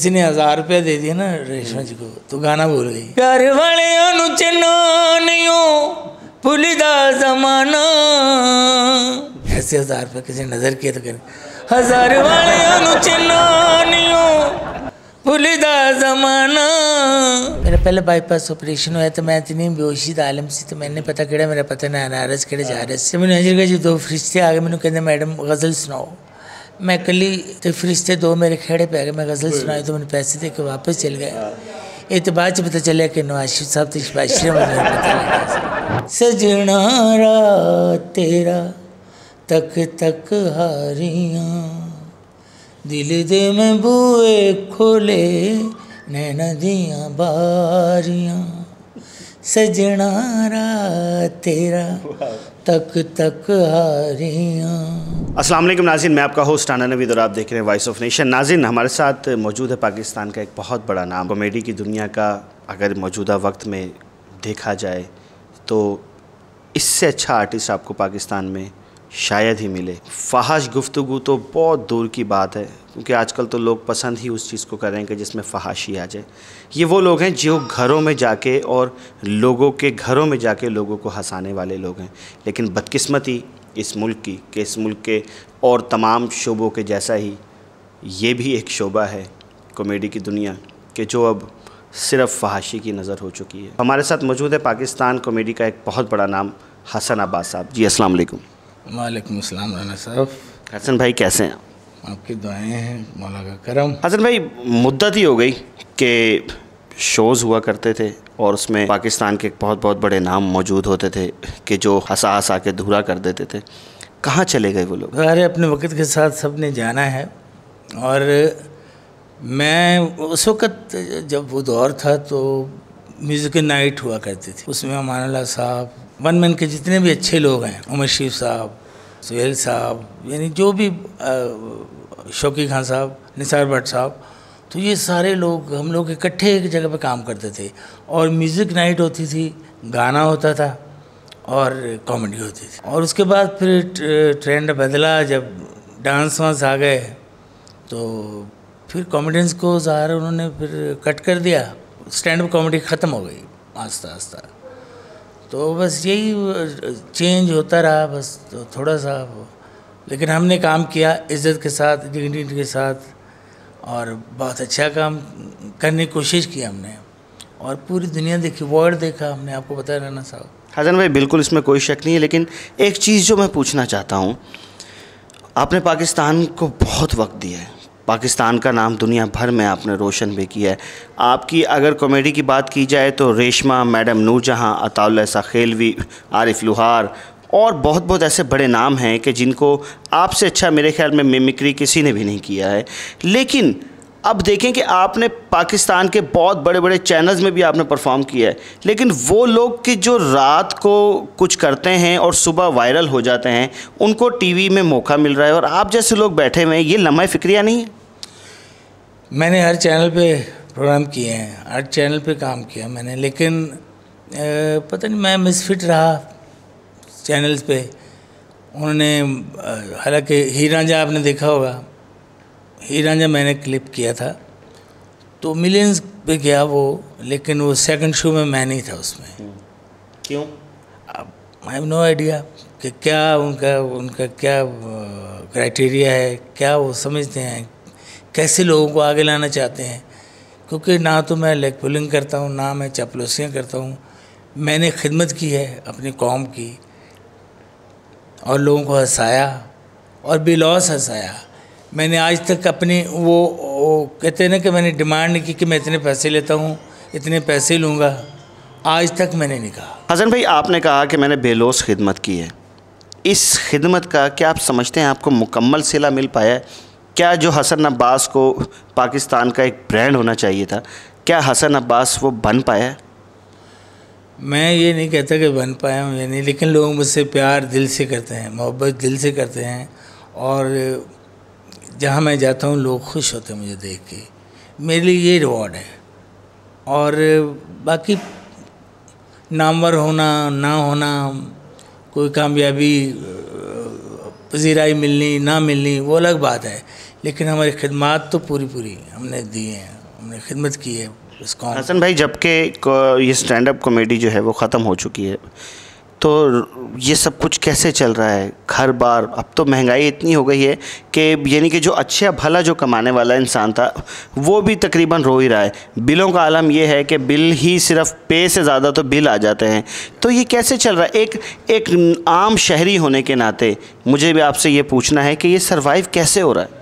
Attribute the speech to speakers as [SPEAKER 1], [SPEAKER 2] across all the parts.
[SPEAKER 1] किसी ने 1000 रुपया दे दिया ना रेशमा जी को तो गाना भूल गई। प्यार वाले अनुचनानियों पुलिदा जमाना, ऐसे 1000 रुपये किसी नजर किए तो करें 1000 वाले अनुचनानियों पुलिदा जमाना। मेरा पहले बाईपास ऑपरेशन हुआ तो मैं इतनी बेहोशी आलम सी तो मैंने पता किड़ा मेरा पता ना नारस किड़े जा रहे से मैंने हजर जी 2 फरिश्ते आ गए मैंने कहते मैडम गज़ल सुनाओ। मैं कली तो फरिश्ते 2 मेरे खेड़े पे आ गए। मैं गज़ल सुनाई तो मैंने पैसे दे के वापस चल गए। ये तो बाद पता चला कि नवाज शरीफ साहब तो आश्रम में पता लगा। सजना रात तेरा तक तक हारियाँ दिल दे में बुए खोले नैना दियाँ बारियाँ। सजना रात तेरा तक तक हारियाँ।
[SPEAKER 2] अस्सलाम वालेकुम नाज़रीन, मैं आपका होस्ट आना नवीद और आप देख रहे हैं वॉइस ऑफ नेशन। नाज़रीन, हमारे साथ मौजूद है पाकिस्तान का एक बहुत बड़ा नाम, कॉमेडी की दुनिया का अगर मौजूदा वक्त में देखा जाए तो इससे अच्छा आर्टिस्ट आपको पाकिस्तान में शायद ही मिले। फहाश गुफ्तगू तो बहुत दूर की बात है क्योंकि आजकल तो लोग पसंद ही उस चीज़ को कर रहे हैं कि जिसमें फहाशी आ जाए। ये वो लोग हैं जो घरों में जाके और लोगों के घरों में जाके लोगों को हंसाने वाले लोग हैं। लेकिन बदकिस्मती इस मुल्क की कि इस मुल्क के और तमाम शोबों के जैसा ही ये भी एक शोबा है कॉमेडी की दुनिया के जो अब सिर्फ फहाशी की नज़र हो चुकी है। हमारे साथ मौजूद है पाकिस्तान कॉमेडी का एक बहुत बड़ा नाम हसन अब्बास साहब। जी अस्सलाम वालेकुम।
[SPEAKER 1] वालेकुम अस्सलाम राना साहब।
[SPEAKER 2] हसन भाई कैसे हैं?
[SPEAKER 1] आपकी दुआएं हैं, मौला का करम।
[SPEAKER 2] हसन भाई, मुद्दत ही हो गई कि शोज़ हुआ करते थे और उसमें पाकिस्तान के बहुत बहुत बड़े नाम मौजूद होते थे कि जो हंसा हंसा के धूरा कर देते थे। कहाँ चले गए वो लोग?
[SPEAKER 1] अरे अपने वक्त के साथ सब ने जाना है। और मैं उस वक़्त जब वो दौर था तो म्यूज़िक नाइट हुआ करती थी। उसमें अमान अल्लाह साहब, वन मैन के जितने भी अच्छे लोग हैं, उमर शरीफ साहब, सुहेल साहब, यानी जो भी शौकी खान साहब, निसार भट्ट साहब, तो ये सारे लोग हम लोग इकट्ठे एक जगह पे काम करते थे और म्यूज़िक नाइट होती थी, गाना होता था और कॉमेडी होती थी। और उसके बाद फिर ट्रेंड बदला, जब डांस वांस आ गए तो फिर कॉमेडियंस को ज़ाहिर उन्होंने फिर कट कर दिया, स्टैंड अप कॉमेडी ख़त्म हो गई आस्ता आस्ता। तो बस यही चेंज होता रहा बस, तो थोड़ा सा। लेकिन हमने काम किया इज़्ज़त के साथ, डिग्निटी के साथ और बहुत अच्छा काम करने की कोशिश की हमने और पूरी दुनिया देखी, वर्ल्ड देखा हमने। आपको पता है राना साहब।
[SPEAKER 2] हसन भाई बिल्कुल, इसमें कोई शक नहीं है। लेकिन एक चीज़ जो मैं पूछना चाहता हूँ, आपने पाकिस्तान को बहुत वक्त दिया है, पाकिस्तान का नाम दुनिया भर में आपने रोशन भी किया है। आपकी अगर कॉमेडी की बात की जाए तो रेशमा, मैडम नूरजहां, अताउल्लाह सखेलवी, आरिफ लुहार और बहुत बहुत ऐसे बड़े नाम हैं कि जिनको आपसे अच्छा मेरे ख्याल में मिमिक्री किसी ने भी नहीं किया है। लेकिन अब देखें कि आपने पाकिस्तान के बहुत बड़े बड़े चैनल्स में भी आपने परफॉर्म किया है, लेकिन वो लोग कि जो रात को कुछ करते हैं और सुबह वायरल हो जाते हैं, उनको टीवी में मौका मिल रहा है और आप जैसे लोग बैठे हुए हैं। ये लम्हा फ़िक्रिया नहीं है?
[SPEAKER 1] मैंने हर चैनल पे प्रोग्राम किए हैं, हर चैनल पे काम किया मैंने, लेकिन पता नहीं मैं मिसफिट रहा चैनल्स पे। उन्होंने हालांकि हीर रांझा आपने देखा होगा, हीर रांझा मैंने क्लिप किया था तो मिलियंस पे गया वो, लेकिन वो सेकंड शो में मैं नहीं था उसमें।
[SPEAKER 2] क्यों?
[SPEAKER 1] आई हैव नो आइडिया कि क्या उनका क्या क्राइटेरिया है, क्या वो समझते हैं, कैसे लोगों को आगे लाना चाहते हैं। क्योंकि ना तो मैं लेग पुलिंग करता हूँ, ना मैं चापलूसियाँ करता हूँ। मैंने खिदमत की है अपनी कौम की और लोगों को हंसाया और बेलौस हंसाया। मैंने आज तक अपनी वो कहते हैं ना कि मैंने डिमांड नहीं की कि मैं इतने पैसे लेता हूँ, इतने पैसे लूँगा, आज तक मैंने नहीं कहा।
[SPEAKER 2] हसन भाई, आपने कहा कि मैंने बेलौस खिदमत की है। इस खिदमत का क्या आप समझते हैं आपको मुकम्मल सिला मिल पाया है? क्या जो हसन अब्बास को पाकिस्तान का एक ब्रांड होना चाहिए था, क्या हसन अब्बास वो बन पाया है?
[SPEAKER 1] मैं ये नहीं कहता कि बन पाया हूँ या नहीं, लेकिन लोग मुझसे प्यार दिल से करते हैं, मोहब्बत दिल से करते हैं और जहाँ मैं जाता हूँ लोग खुश होते हैं मुझे देख के। मेरे लिए ये रिवॉर्ड है। और बाकी नामवर होना ना होना, कोई कामयाबी पजीराई मिलनी ना मिलनी, वो अलग बात है। लेकिन हमारी खिदमत तो पूरी पूरी हमने दी है, हमने खिदमत की है इस कौम।
[SPEAKER 2] हसन भाई, जबकि ये स्टैंड अप कॉमेडी जो है वो ख़त्म हो चुकी है, तो ये सब कुछ कैसे चल रहा है घर बार? अब तो महंगाई इतनी हो गई है कि यानी कि जो अच्छा भला जो कमाने वाला इंसान था वो भी तकरीबन रो ही रहा है। बिलों का आलम ये है कि बिल ही सिर्फ पे से ज़्यादा तो बिल आ जाते हैं। तो ये कैसे चल रहा है? एक आम शहरी होने के नाते मुझे भी आपसे ये पूछना है कि ये सर्वाइव कैसे हो रहा है?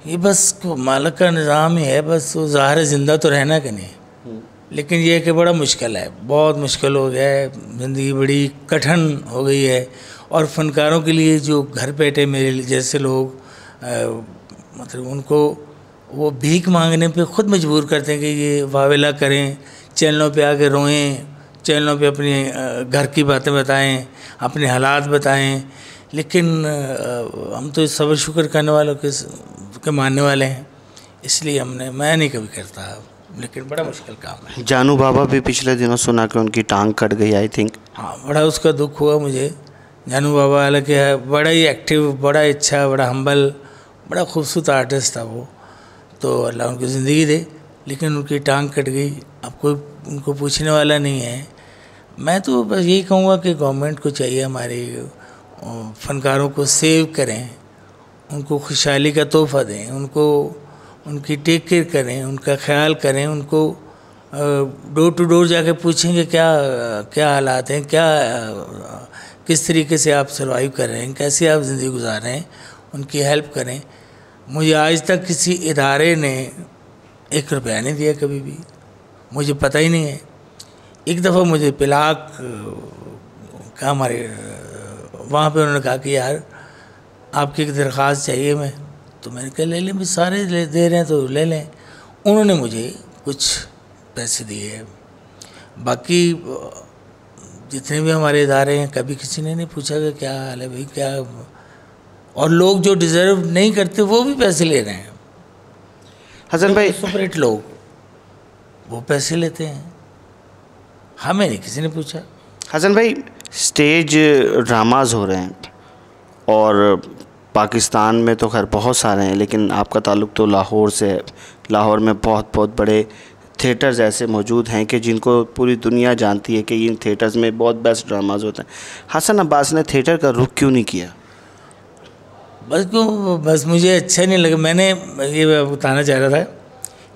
[SPEAKER 1] ये बस मालिक का निज़ाम ही है, बस वो ज़ाहिर है ज़िंदा तो रहना कि नहीं, लेकिन ये कि बड़ा मुश्किल है, बहुत मुश्किल हो गया है, ज़िंदगी बड़ी कठिन हो गई है। और फ़नकारों के लिए जो घर बैठे मेरे जैसे लोग मतलब उनको वो भीख मांगने पे ख़ुद मजबूर करते हैं कि ये वावेला करें, चैनलों पे आके रोएं, चैनलों पे अपनी घर की बातें बताएं, अपने हालात बताएं। लेकिन हम तो सब्र शुक्र करने वालों के मानने वाले हैं, इसलिए मैं नहीं कभी करता, लेकिन बड़ा मुश्किल काम है।
[SPEAKER 2] जानू बाबा भी पिछले दिनों सुना कि उनकी टांग कट गई, आई थिंक।
[SPEAKER 1] हाँ, बड़ा उसका दुख हुआ मुझे। जानू बाबा हालांकि बड़ा ही एक्टिव, बड़ा अच्छा, बड़ा हम्बल, बड़ा खूबसूरत आर्टिस्ट था वो, तो अल्लाह उनकी ज़िंदगी दे, लेकिन उनकी टांग कट गई। अब कोई उनको पूछने वाला नहीं है। मैं तो बस यही कहूँगा कि गवर्नमेंट को चाहिए हमारे फ़नकारों को सेव करें, उनको खुशहाली का तोहफ़ा दें, उनको उनकी टेक केयर करें, उनका ख्याल करें, उनको डोर टू डोर जाके पूछेंगे क्या क्या हालात हैं, क्या किस तरीके से आप सर्वाइव कर रहे हैं, कैसे आप ज़िंदगी गुजार रहे हैं, उनकी हेल्प करें। मुझे आज तक किसी इदारे ने 1 रुपया नहीं दिया कभी भी, मुझे पता ही नहीं है। एक दफ़ा मुझे पिलाक का हमारे वहाँ पे उन्होंने कहा कि यार आपकी एक दरख्वास्त चाहिए, मैं तो मैंने कहा ले लें, भी सारे दे रहे हैं तो ले लें। उन्होंने मुझे कुछ पैसे दिए, बाकी जितने भी हमारे इदारे हैं कभी किसी ने नहीं पूछा कि क्या हाल है भाई, क्या। और लोग जो डिज़र्व नहीं करते वो भी पैसे ले रहे हैं।
[SPEAKER 2] हसन भाई,
[SPEAKER 1] सुपरहिट लोग वो पैसे लेते हैं, हमें नहीं किसी ने पूछा।
[SPEAKER 2] हसन भाई, स्टेज ड्रामाज हो रहे हैं और पाकिस्तान में तो खैर बहुत सारे हैं, लेकिन आपका ताल्लुक़ तो लाहौर से है। लाहौर में बहुत बहुत बड़े थिएटर्स ऐसे मौजूद हैं कि जिनको पूरी दुनिया जानती है कि इन थिएटर्स में बहुत बेस्ट ड्रामाज होते हैं। हसन अब्बास ने थिएटर का रुख क्यों नहीं किया?
[SPEAKER 1] बस मुझे अच्छा नहीं लगा। मैंने ये बताना चाह रहा था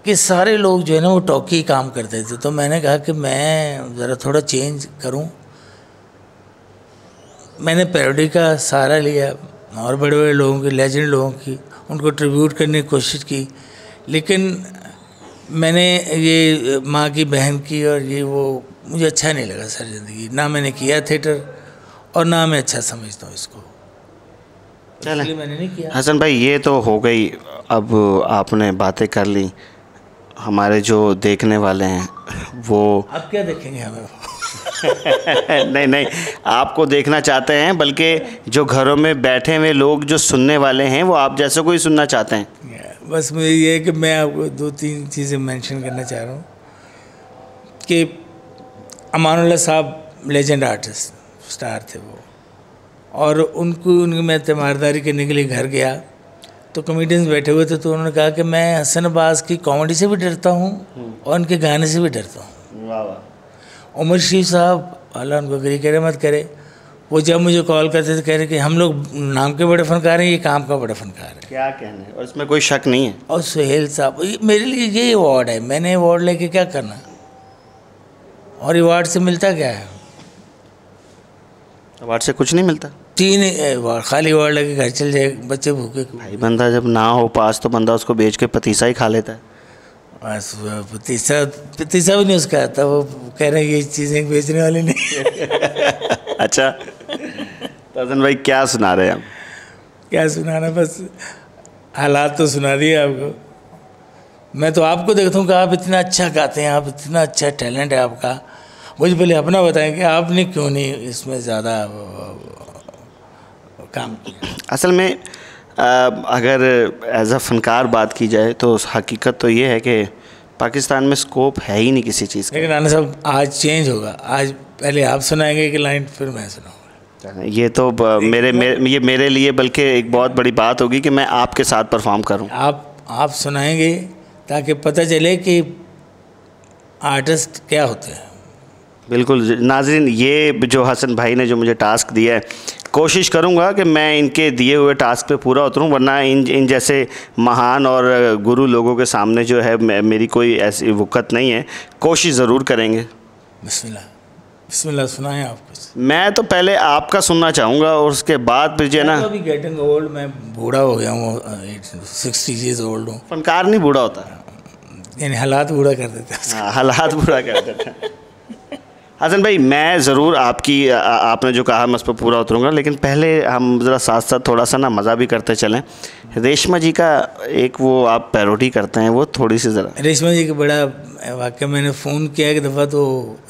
[SPEAKER 1] कि सारे लोग जो है ना वो टॉकी काम करते थे, तो मैंने कहा कि मैं ज़रा थोड़ा चेंज करूं। मैंने पैरोडी का सहारा लिया और बड़े बड़े लोगों की, लेजेंड लोगों की, उनको ट्रिब्यूट करने की कोशिश की, लेकिन मैंने ये माँ की बहन की और ये वो मुझे अच्छा नहीं लगा सर ज़िंदगी। ना मैंने किया थिएटर और ना मैं अच्छा समझता हूँ इसको, इसलिए मैंने नहीं किया।
[SPEAKER 2] हसन भाई, ये तो हो गई, अब आपने बातें कर ली। हमारे जो देखने वाले हैं वो
[SPEAKER 1] आप क्या देखेंगे हमें?
[SPEAKER 2] नहीं, आपको देखना चाहते हैं, बल्कि जो घरों में बैठे हुए लोग जो सुनने वाले हैं वो आप जैसा कोई सुनना चाहते हैं।
[SPEAKER 1] बस मुझे ये है कि मैं आपको 2-3 चीज़ें मेंशन करना चाह रहा हूँ कि अमानुल्लाह साहब लेजेंड आर्टिस्ट स्टार थे वो, और उनकी मैं तीमारदारी करने के लिए घर गया तो कॉमेडियंस बैठे हुए थे, तो उन्होंने कहा कि मैं हसन अब्बास की कॉमेडी से भी डरता हूँ और उनके गाने से भी डरता हूँ।
[SPEAKER 2] वाह वाह।
[SPEAKER 1] उमर शरीफ साहब अल्लाह उनको गरी करे मत करे, वो जब मुझे कॉल करते थे कह रहे कि हम लोग नाम के बड़े फनकार हैं, ये काम का बड़ा फनकार है।
[SPEAKER 2] क्या कहना है, और इसमें कोई शक नहीं है।
[SPEAKER 1] और सुहेल साहब, मेरे लिए ये अवार्ड है, मैंने अवार्ड लेके क्या करना, और अवार्ड से मिलता क्या है?
[SPEAKER 2] अवार्ड से कुछ नहीं मिलता।
[SPEAKER 1] 3 अवार्ड, खाली अवार्ड लेके घर चल जाए, बच्चे भूखे।
[SPEAKER 2] भाई बंदा जब ना हो पास तो बंदा उसको बेच के पतीसा ही खा लेता है।
[SPEAKER 1] बस पतीसा भी नहीं उसका आता, वो कह रहे हैं ये चीज़ें बेचने वाली नहीं।
[SPEAKER 2] अच्छा, तो हसन भाई क्या सुना रहे हैं आप?
[SPEAKER 1] क्या सुनाना, बस हालात तो सुना दिए आपको। मैं तो आपको देखता हूँ कि आप इतना अच्छा गाते हैं, आप इतना अच्छा टैलेंट है आपका। मुझे पहले अपना बताएं कि आपने क्यों नहीं इसमें ज़्यादा काम किया? असल
[SPEAKER 2] में अगर एज अ फ़नकार बात की जाए तो हकीकत तो ये है कि पाकिस्तान में स्कोप है ही नहीं किसी चीज़ का।
[SPEAKER 1] लेकिन राना साहब आज चेंज होगा, आज पहले आप सुनाएंगे कि लाइन फिर मैं सुनाऊँगा।
[SPEAKER 2] ये तो ये मेरे लिए बल्कि एक बहुत बड़ी बात होगी कि मैं आपके साथ परफॉर्म करूं।
[SPEAKER 1] आप सुनाएंगे ताकि पता चले कि आर्टिस्ट क्या होते हैं।
[SPEAKER 2] बिल्कुल नाज़रीन, ये जो हसन भाई ने जो मुझे टास्क दिया है, कोशिश करूंगा कि मैं इनके दिए हुए टास्क पे पूरा उतरूं, वरना इन जैसे महान और गुरु लोगों के सामने जो है मेरी कोई ऐसी वक़्त नहीं है। कोशिश ज़रूर करेंगे।
[SPEAKER 1] बिस्मिल्लाह सुनाएं आप कुछ।
[SPEAKER 2] मैं तो पहले आपका सुनना चाहूँगा और उसके बाद फिर जो है ना,
[SPEAKER 1] अभी गेटिंग ओल्ड, मैं बूढ़ा हो गया हूँ, 60 ईयर्स ओल्ड हूँ।
[SPEAKER 2] फनकार नहीं बूढ़ा होता,
[SPEAKER 1] यानी हालात बूढ़ा कर देते हैं।
[SPEAKER 2] हालात बूढ़ा कर देते हैं। हसन भाई, मैं ज़रूर आपने जो कहा मैं उस पर पूरा उतरूँगा, लेकिन पहले हम ज़रा साथ साथ थोड़ा सा ना मज़ा भी करते चलें। रेशमा जी का एक वो आप पैरोडी करते हैं, वो थोड़ी सी ज़रा।
[SPEAKER 1] रेशमा जी का बड़ा वाकई, मैंने फ़ोन किया एक दफ़ा तो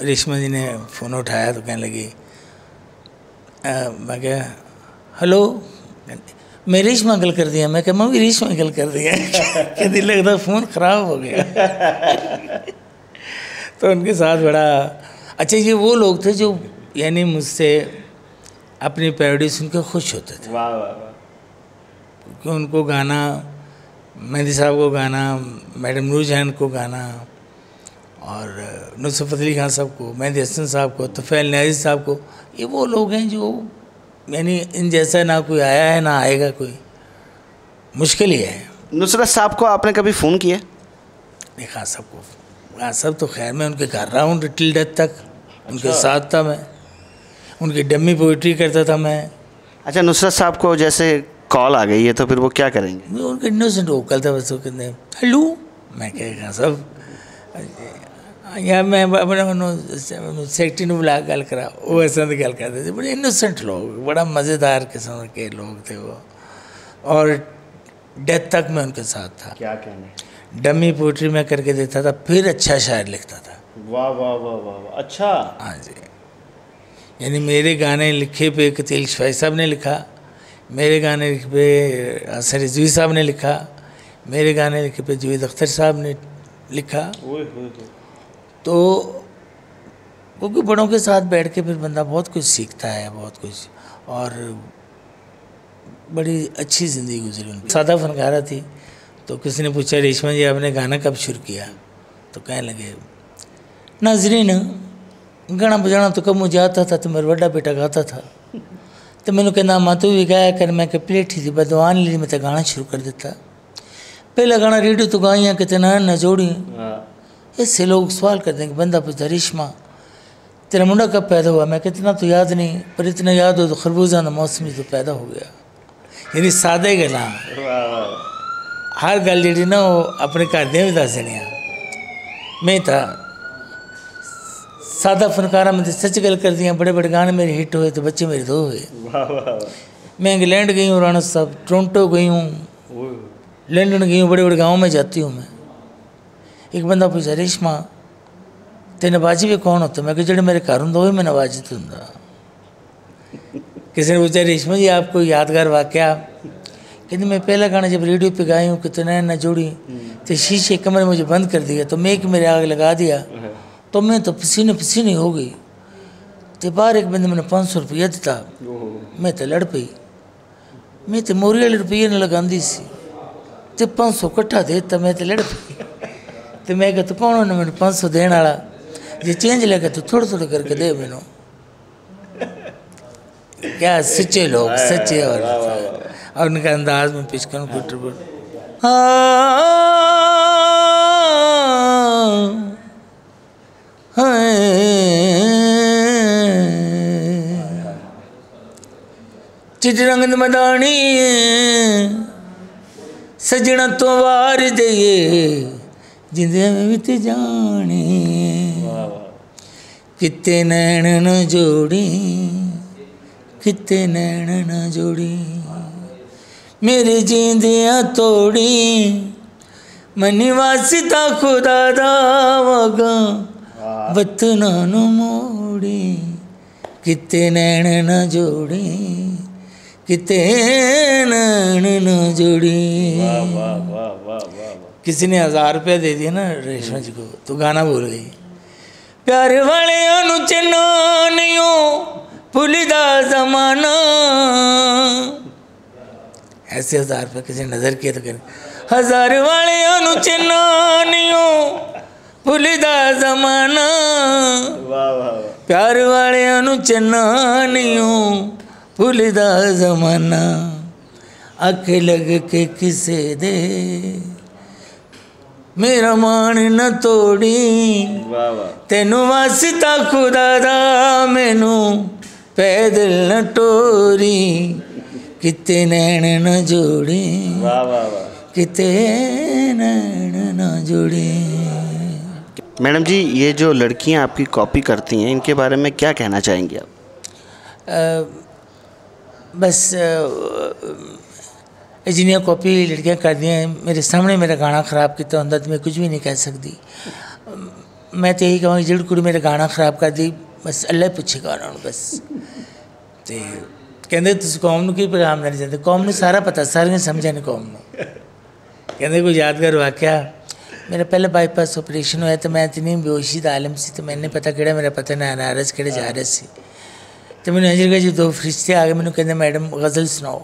[SPEAKER 1] रेशमा जी ने फ़ोन उठाया तो कहने लगी, मैं क्या हेलो, मैं रेशमा गल कर दिया। मैं क्या मैं भी रेशमा गल कर दिया। कहती लगता फ़ोन ख़राब हो गया। तो उनके साथ बड़ा अच्छा, ये वो लोग थे जो यानी मुझसे अपनी पैरोडी सुन के खुश होते थे।
[SPEAKER 2] वाह वाह वाह।
[SPEAKER 1] क्योंकि उनको गाना, मेहंदी साहब को गाना, मैडम नूरजहान को गाना, और नुसरत फतेह अली खान साहब को, मेहंदी हसन साहब को, तुफैल न्याज़ी साहब को, ये वो लोग हैं जो यानी इन जैसा ना कोई आया है ना आएगा कोई, मुश्किल ही है।
[SPEAKER 2] नुसरत साहब को आपने कभी फ़ोन किया?
[SPEAKER 1] नहीं, खान साहब को, खान साहब तो खैर मैं उनके घर रहा हूँ टिल डेथ तक। उनके साथ था मैं, उनकी डम्मी पोइट्री करता था मैं। अच्छा, नुसरत साहब को जैसे कॉल आ गई है तो फिर वो क्या करेंगे? उनके इनोसेंट वोकल था बस, वो कहते हैं हेलो, मैं क्या खान साहब या मैं अपने सेक्रेटरी ने बुला गल करा, वो ऐसा तो गल करते थे। बड़े इनोसेंट लोग, बड़ा मज़ेदार किस्म के लोग थे वो, और डेथ तक मैं उनके साथ था। क्या कहने, डमी पोइट्री में करके देता था, फिर अच्छा शायर लिखता था। वाह वाह वाह वाह, अच्छा। हाँ जी, यानी मेरे गाने लिखे पे कतील शफाई साहब ने लिखा, मेरे गाने लिखे पे हसन रिजवी साहब ने लिखा, मेरे गाने लिखे पे जवेद अख्तर साहब ने लिखा। तो क्योंकि बड़ों के साथ बैठ के फिर बंदा बहुत कुछ सीखता है, बहुत कुछ, और बड़ी अच्छी ज़िंदगी गुजरी उनकी। सादा फनकारा थी। तो किसी ने पूछा रेशमा जी आपने गाना कब शुरू किया? तो कहने लगे नाज़रीन गाना बजाना तो कब मुझे आता था, तो मेरा बड़ा बेटा गाता था, तो मैंने कहना माँ तू भी गाया कर। मैं क्या प्लेट ही थी बदवान ली, मैं तो गाना शुरू कर देता। पहला गाना रेडियो तो गाइयाँ कितना न जोड़ी। इससे लोग सवाल करते हैं कि बंदा पूछता रेशमा तेरा मुंडा कब पैदा हुआ? मैं कितना तो याद नहीं, पर इतना याद हो तो खरबूजा ना मौसमी तो पैदा हो गया। यानी सादे गला हर गल जी ना वो अपने घर दे भी दस देनी। मैं था सादा फनकारा में सच गल कर दिया, बड़े बड़े गाने मेरे हिट हुए तो बच्चे मेरे दो हुए। मैं इंग्लैंड गई हूँ, राणा साहब, टोरंटो गई हूँ, लंदन गई हूँ, बड़े बड़े गाँव में जाती हूँ मैं। एक बंदा पूछा रेशमा ते नवाजी भी कौन होता? मैं कि जेड़े मेरे घर होंगे वही मैं नवाजी तो होंगे। किसी ने पूछा रेशमा जी आपको यादगार वाकया? कहते मैं पहला गाना जब रेडियो पे गाई हूँ कितना न जोड़ी, तो शीशे कमरे मुझे बंद कर दिया, तो मेक मेरे आग लगा दिया, तो मैं तो पसीने पसीने हो गई। तो बाहर एक बंदे मैंने 500 रुपया दिता, मैं तो लड़ पई। मैं तो मोरी वाले रुपये न लगाती सी, तो 500 कट्ठा देता, मैं तो लड़ पई। तो मैं कहा तो कौन होना मैंने 500 देने वाला? जे चेंज लगे तो थोड़ा थोड़ा करके दे मैनू। क्या सच्चे लोग, सच्चे। और उनका अंदाज में पेश करूँ कुट चिट रंग मदानी सजना तो वार दे जिंदे में बीत जाने, कितने नैन न जोड़ी, कितने नैन न जोड़ी, मेरे जींदियाँ तोड़ी, मनी वासिता खुदा दा वगा वतना नु मोड़ी, कितने नैन न जोड़ी, कितने नैन न जोड़ी। किसी ने 1000 रुपया दे दिया ना रेशमा जी को, तो गाना बोल गई प्यार वाले चना नहीं भुलिदा जमाना। ऐसे 1000 रुपये किसी नज़र किए तो करें, 1000 वाले चिन्हानियों भुलिदा जमाना, प्यार वाले चिन्हानियों भुलिदा जमाना, अख लग के किसे दे मेरा मान न तोड़ी, तेनू वास्ता खुदा दा मैनू पैदल न टोरी, किते नैन न जोड़ी, किते नैन न जोड़ी।
[SPEAKER 2] मैडम जी, ये जो लड़कियां आपकी कॉपी करती हैं, इनके बारे में क्या कहना चाहेंगी आप?
[SPEAKER 1] बस जिन्हें कॉपी लड़कियां कर दी हैं, मेरे सामने मेरा गाना ख़राब किया होंगे तो मैं कुछ भी नहीं कह सकती। मैं तो यही कहूँगी जिहड़ी कुड़ी मेरा गाना ख़राब कर दी, बस अल्लाह पुछेगा उन्होंने। बस तो कहते तुम कौम नूं की पैगाम देना चाहते? कौम नूं सारा पता, सारियां समझा ने कौम नूं। कहते कोई यादगार वाक़या, मेरा पहले बाईपास ऑपरेशन होया तो मैं इतनी बेहोशी दा आलम सी, तो मैंने पता किहड़ा मेरा पता ना नारस किहड़े जारस सी। तो मैंने हजर गए जो 2 फरिश्ते आ गए, मैंने कहते मैडम गज़ल सुनाओ।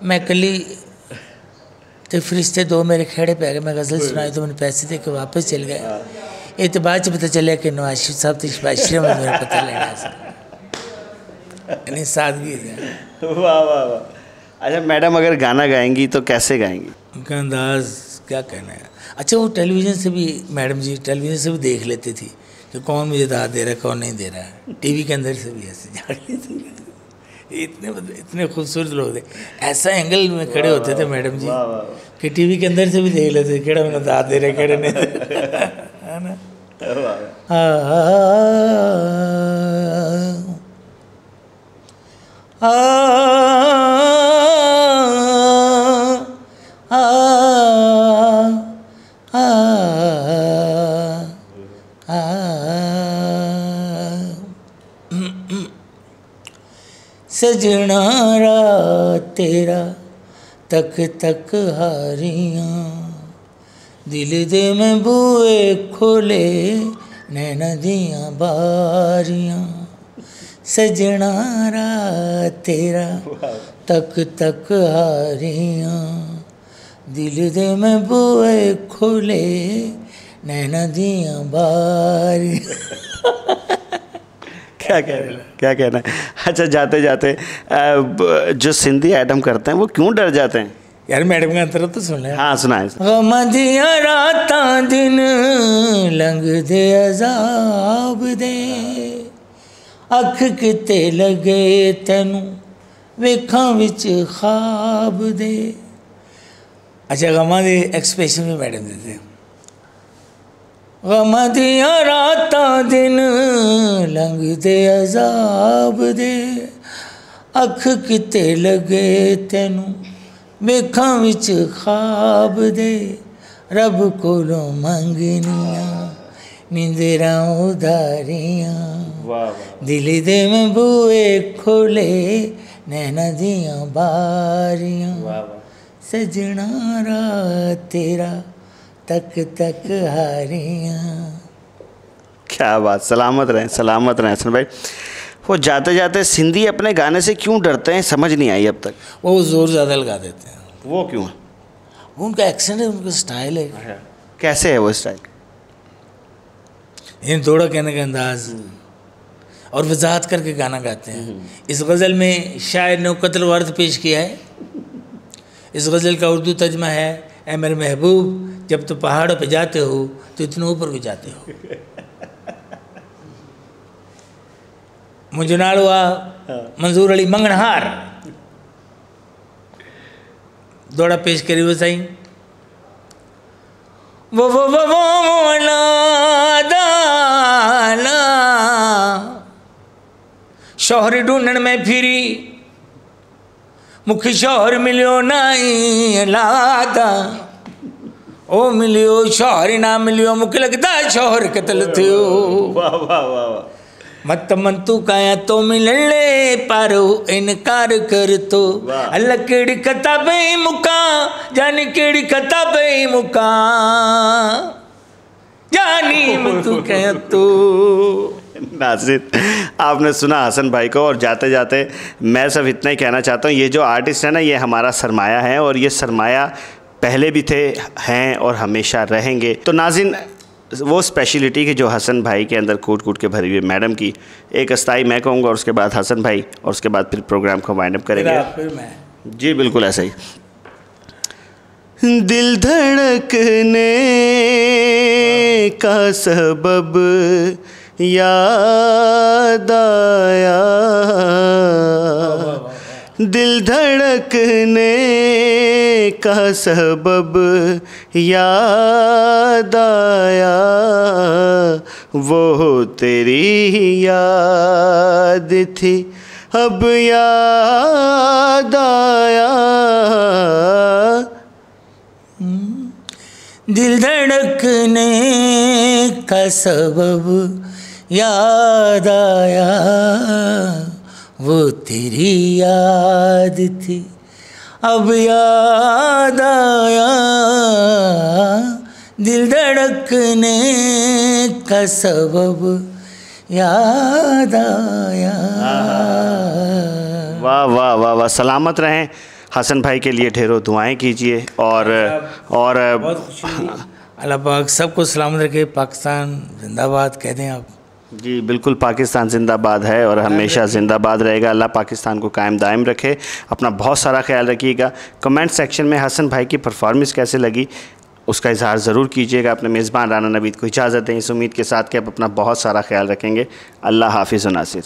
[SPEAKER 1] मैं कली तो फरिश्ते 2 मेरे खेड़े पे आ गए, मैं गज़ल सुनाई तो मैंने पैसे दे के वापस चल गए। ये तो बाद पता चलिया कि नवाज शरीफ साहब तो शबाशी में मेरा पता लेना यानी सादगी है।
[SPEAKER 2] वाह वाह वाह। अच्छा मैडम, अगर गाना गाएंगी तो कैसे गाएंगी?
[SPEAKER 1] उनका अंदाज़ क्या कहना है। अच्छा वो टेलीविज़न से भी, मैडम जी टेलीविज़न से भी देख लेती थी कि कौन मुझे दाद दे रहा है कौन नहीं दे रहा है। टीवी के अंदर से भी ऐसे जाग लेते थे। इतने खूबसूरत लोग थे, ऐसा एंगल में खड़े होते थे मैडम जी कि टीवी के अंदर से भी देख लेते केड़ा मैंने दाद दे रहे केड़े नहीं है ना। सजना रात तेरा तक तक हारियां, दिल दे में बूए खोले नैना दियां बारियां। सजना रात तेरा तक तक हारियां, दिल दे में बूए खोले नैना दियां बारियां।
[SPEAKER 2] क्या कहना है? अच्छा जाते जाते जो सिंधी आइटम करते हैं वो क्यों डर जाते हैं?
[SPEAKER 1] यार मैडम का अंतर तो सुन ले।
[SPEAKER 2] हाँ सुनाए।
[SPEAKER 1] गम दियां रातां दिन लंघदे अजाब दे, अख किते लगे तैनू वेखां विच ख्वाब दे। अच्छा गमां दे एक्सप्रेशन भी मैडम देते हैं। गम दियां रातां दिन लंघदे अजाब दे, अख किते लगे तैनू वेखां विच ख्वाब दे। रब कोलों मंगनियां नींदरां उधारियां, दिल दे में बूए खोले नैना दियां बारियां। सजना रात तेरा तक तक हारियां।
[SPEAKER 2] क्या बात, सलामत रहें हसन भाई। वो जाते जाते सिंधी अपने गाने से क्यों डरते हैं समझ नहीं आई अब तक।
[SPEAKER 1] वो ज़ोर ज़्यादा लगा देते हैं।
[SPEAKER 2] वो क्यों है?
[SPEAKER 1] वो उनका एक्सेंट है, उनका स्टाइल है।
[SPEAKER 2] कैसे है वो स्टाइल?
[SPEAKER 1] इन थोड़ा कहने का अंदाज और वजाहत करके गाना गाते हैं। इस गज़ल में शायर ने कत्ल वर्द पेश किया है। इस गज़ल का उर्दू तर्जमा है, ऐ मेरे महबूब जब तो पहाड़ों पे जाते हो तो इतने ऊपर भी जाते हो। मुझे नाल हुआ मंजूर अली मंगनहार दौड़ा पेश करी वो सही। वो दाना शोहर ढूंढण में फिरी, मुख शोहर मिलियो नहीं लादा। ओ मिलियो शोहर ना मिलियो, मुख लगता शोहर कतल थियो।
[SPEAKER 2] वाह वाह वाह वाह।
[SPEAKER 1] मत मन तू काया तो मिलन ले पारो इनकार कर तो। अल्लाह केड़ी किताबे मुका जानी केड़ी किताबे मुका, जानी मैं तू कह तो
[SPEAKER 2] नाज़रीन, आपने सुना हसन भाई को, और जाते जाते मैं सब इतना ही कहना चाहता हूँ, ये जो आर्टिस्ट है ना, ये हमारा सरमाया है, और ये सरमाया पहले भी थे, हैं और हमेशा रहेंगे। तो नाज़रीन, वो स्पेशलिटी की जो हसन भाई के अंदर कूट कूट के भरी हुई मैडम की, एक अस्थाई मैं कहूँगा, और उसके बाद हसन भाई, और उसके बाद फिर प्रोग्राम को वाइंड अप करेंगे।
[SPEAKER 1] फिर मैं
[SPEAKER 2] जी बिल्कुल ऐसा ही। दिल धड़कने का सबब याद आया, दिल धड़कने का सबब याद आया, वो तेरी याद थी अब याद आया।
[SPEAKER 1] दिल धड़कने का सबब याद आया, वो तेरी याद थी अब याद आया, दिल धड़कने का सबब याद आया।
[SPEAKER 2] वाह वाह वाह वाह, सलामत रहें। हसन भाई के लिए ढेरों दुआएं कीजिए, और
[SPEAKER 1] बहुत खुशी हुई। अल्लाह पाक सबको सलामत रखे। पाकिस्तान जिंदाबाद कह दें आप।
[SPEAKER 2] जी बिल्कुल, पाकिस्तान ज़िंदाबाद है और हमेशा ज़िंदाबाद रहेगा। अल्लाह पाकिस्तान को कायम दायम रखे। अपना बहुत सारा ख्याल रखिएगा। कमेंट सेक्शन में हसन भाई की परफॉर्मेंस कैसे लगी उसका इजहार ज़रूर कीजिएगा। अपने मेज़बान राना नवीद को इजाज़त दें, इस उम्मीद के साथ कि आप अपना बहुत सारा ख्याल रखेंगे। अल्लाह हाफिज़ नासिर।